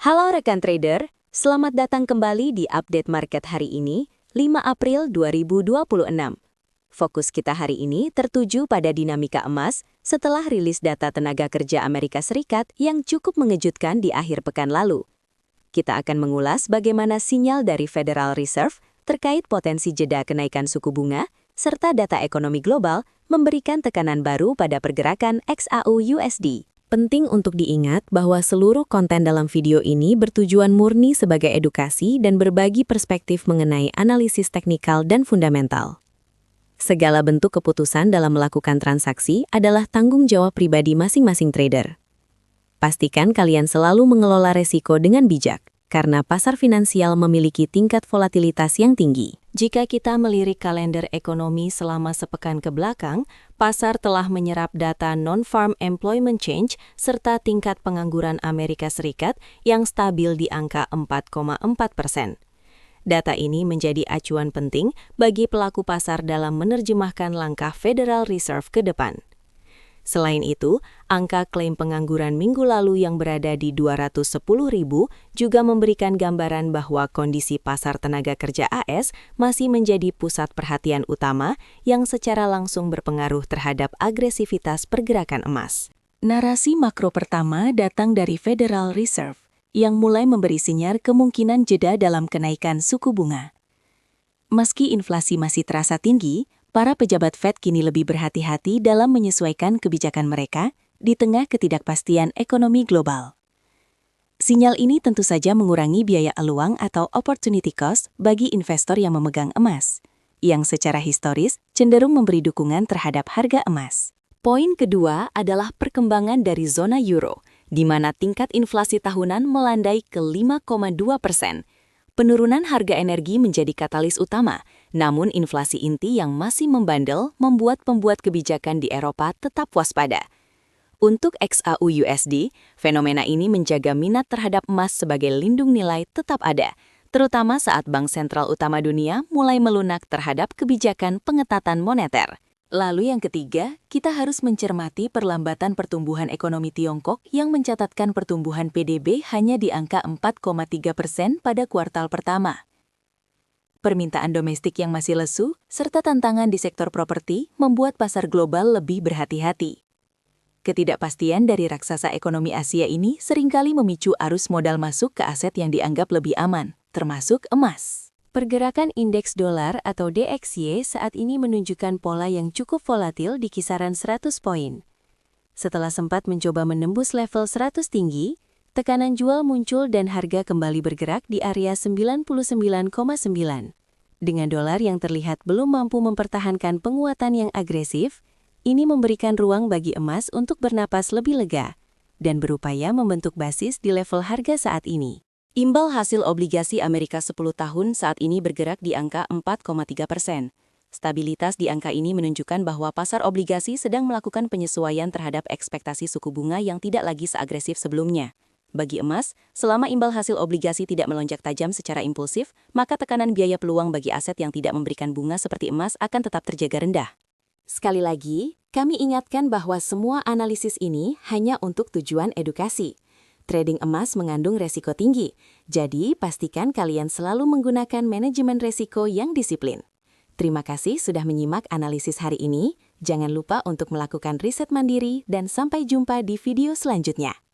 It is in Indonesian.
Halo rekan trader, selamat datang kembali di update market hari ini, 5 April 2026. Fokus kita hari ini tertuju pada dinamika emas setelah rilis data tenaga kerja Amerika Serikat yang cukup mengejutkan di akhir pekan lalu. Kita akan mengulas bagaimana sinyal dari Federal Reserve terkait potensi jeda kenaikan suku bunga, serta data ekonomi global memberikan tekanan baru pada pergerakan XAU-USD. Penting untuk diingat bahwa seluruh konten dalam video ini bertujuan murni sebagai edukasi dan berbagi perspektif mengenai analisis teknikal dan fundamental. Segala bentuk keputusan dalam melakukan transaksi adalah tanggung jawab pribadi masing-masing trader. Pastikan kalian selalu mengelola resiko dengan bijak, karena pasar finansial memiliki tingkat volatilitas yang tinggi. Jika kita melirik kalender ekonomi selama sepekan ke belakang, pasar telah menyerap data non-farm employment change serta tingkat pengangguran Amerika Serikat yang stabil di angka 4,4%. Data ini menjadi acuan penting bagi pelaku pasar dalam menerjemahkan langkah Federal Reserve ke depan. Selain itu, angka klaim pengangguran minggu lalu yang berada di 210.000 juga memberikan gambaran bahwa kondisi pasar tenaga kerja AS masih menjadi pusat perhatian utama yang secara langsung berpengaruh terhadap agresivitas pergerakan emas. Narasi makro pertama datang dari Federal Reserve, yang mulai memberi sinyal kemungkinan jeda dalam kenaikan suku bunga. Meski inflasi masih terasa tinggi, para pejabat Fed kini lebih berhati-hati dalam menyesuaikan kebijakan mereka di tengah ketidakpastian ekonomi global. Sinyal ini tentu saja mengurangi biaya eluang atau opportunity cost bagi investor yang memegang emas, yang secara historis cenderung memberi dukungan terhadap harga emas. Poin kedua adalah perkembangan dari zona euro, di mana tingkat inflasi tahunan melandai ke 5,2%. Penurunan harga energi menjadi katalis utama, namun inflasi inti yang masih membandel membuat pembuat kebijakan di Eropa tetap waspada. Untuk XAU-USD, fenomena ini menjaga minat terhadap emas sebagai lindung nilai tetap ada, terutama saat bank sentral utama dunia mulai melunak terhadap kebijakan pengetatan moneter. Lalu yang ketiga, kita harus mencermati perlambatan pertumbuhan ekonomi Tiongkok yang mencatatkan pertumbuhan PDB hanya di angka 4,3% pada kuartal pertama. Permintaan domestik yang masih lesu, serta tantangan di sektor properti membuat pasar global lebih berhati-hati. Ketidakpastian dari raksasa ekonomi Asia ini seringkali memicu arus modal masuk ke aset yang dianggap lebih aman, termasuk emas. Pergerakan indeks dolar atau DXY saat ini menunjukkan pola yang cukup volatil di kisaran 100 poin. Setelah sempat mencoba menembus level 100 tinggi, tekanan jual muncul dan harga kembali bergerak di area 99,9. Dengan dolar yang terlihat belum mampu mempertahankan penguatan yang agresif, ini memberikan ruang bagi emas untuk bernapas lebih lega dan berupaya membentuk basis di level harga saat ini. Imbal hasil obligasi Amerika 10 tahun saat ini bergerak di angka 4,3%. Stabilitas di angka ini menunjukkan bahwa pasar obligasi sedang melakukan penyesuaian terhadap ekspektasi suku bunga yang tidak lagi seagresif sebelumnya. Bagi emas, selama imbal hasil obligasi tidak melonjak tajam secara impulsif, maka tekanan biaya peluang bagi aset yang tidak memberikan bunga seperti emas akan tetap terjaga rendah. Sekali lagi, kami ingatkan bahwa semua analisis ini hanya untuk tujuan edukasi. Trading emas mengandung resiko tinggi, jadi pastikan kalian selalu menggunakan manajemen resiko yang disiplin. Terima kasih sudah menyimak analisis hari ini. Jangan lupa untuk melakukan riset mandiri dan sampai jumpa di video selanjutnya.